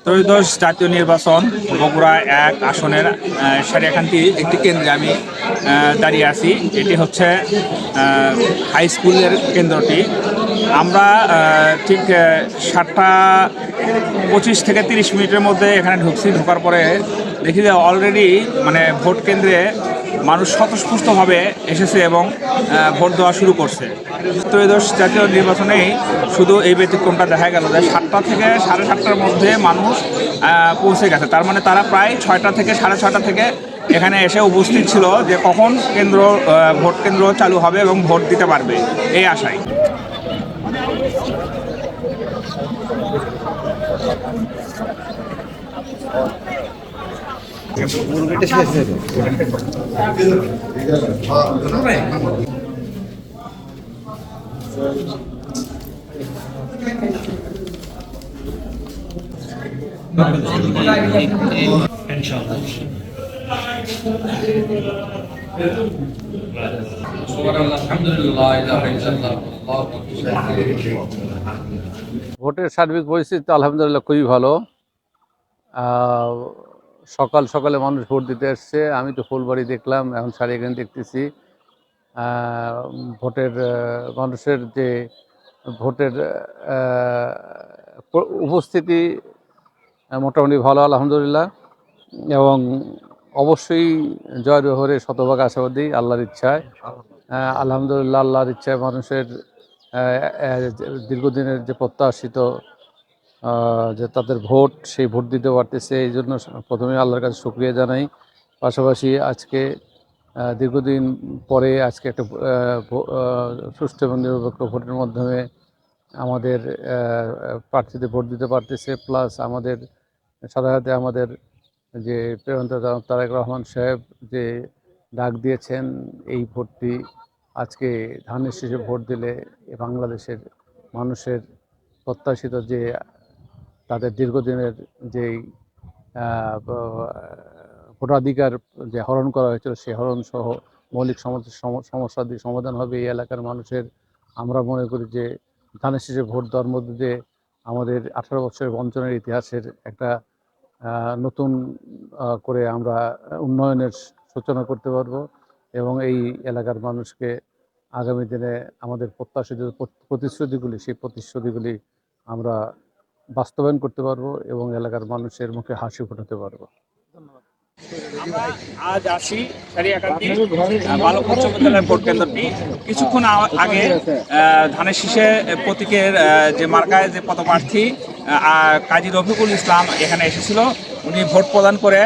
ত্রয়োদশ জাতীয় নির্বাচন বগুড়া 1 আসনের সারিয়াকান্দি একটি কেন্দ্রে আমি দাঁড়িয়ে আছি। এটি হচ্ছে হাই স্কুলের কেন্দ্রটি। আমরা ঠিক 7টা 25 থেকে 30 মিনিটের মধ্যে এখানে ঢোকার পরে দেখি যে অলরেডি মানে ভোট কেন্দ্রে মানুষ স্বতঃস্ফূর্তভাবে এসেছে এবং ভোট দেওয়া শুরু করছে। ত্রয়োদশ জাতীয় নির্বাচনেই শুধু এই ব্যতিক্রমটা দেখা গেল যে 7টা থেকে 7:30টার মধ্যে মানুষ পৌঁছে গেছে। তার মানে তারা প্রায় 6টা থেকে 6:30টা থেকে এখানে এসে উপস্থিত ছিল যে কখন ভোট কেন্দ্র চালু হবে এবং ভোট দিতে পারবে এই আশায়। ভোটের সার্বিক পরিস্থিতি আলহামদুলিল্লাহ খুবই ভালো। সকাল সকালে মানুষ ভোট দিতে এসছে। আমি তো ফুলবাড়ি দেখলাম, এখন সারিয়াকান্দি দেখতেছি। ভোটের মানুষের যে ভোটের উপস্থিতি মোটামুটি ভালো আলহামদুলিল্লাহ, এবং অবশ্যই জয়ের ব্যাপারে শতভাগ আশাবাদী আল্লাহর ইচ্ছায়। আলহামদুলিল্লাহ, আল্লাহর ইচ্ছায় মানুষের দীর্ঘদিনের যে প্রত্যাশিত যে তাদের ভোট, সেই ভোট দিতে পারতেছে। এই জন্য প্রথমে আল্লাহর কাছে শুকরিয়া জানাই। পাশাপাশি আজকে দীর্ঘদিন পরে আজকে একটা সুষ্ঠু এবং নিরপেক্ষ ভোটের মাধ্যমে আমাদের প্রার্থীদের ভোট দিতে পারতেছে। প্লাস আমাদের সাধারণত আমাদের যে প্রেরণতা তারেক রহমান সাহেব যে ডাক দিয়েছেন, এই ভোটটি আজকে ধানের শীষে ভোট দিলে বাংলাদেশের মানুষের প্রত্যাশিত যে তাদের দীর্ঘদিনের যেই ভোটাধিকার যে হরণ করা হয়েছিল, সেই হরণ সহ মৌলিক সমস্যার সমাধান হবে এই এলাকার মানুষের। আমরা মনে করি যে ধানের শীষে ভোট দেওয়ার মধ্যে দিয়ে আমাদের 18 বছরের বঞ্চনার ইতিহাসের একটা নতুন করে আমরা উন্নয়নের সূচনা করতে পারবো, এবং এই এলাকার মানুষকে আগামী দিনে আমাদের প্রত্যাশিত প্রতিশ্রুতিগুলি, সেই প্রতিশ্রুতিগুলি আমরা বাস্তবায়ন করতে পারবো এবং এলাকার মানুষের মুখে হাসি ফোটাতে পারবো। আজ আসি সারিয়াকান্দি বালক উচ্চ বিদ্যালয়ের ভোট কেন্দ্রটি। কিছুক্ষণ আগে ধানের শীষে প্রতীকের যে মার্কায় যে পদপ্রার্থী কাজী রফিকুল ইসলাম এখানে এসেছিল। উনি ভোট প্রদান করে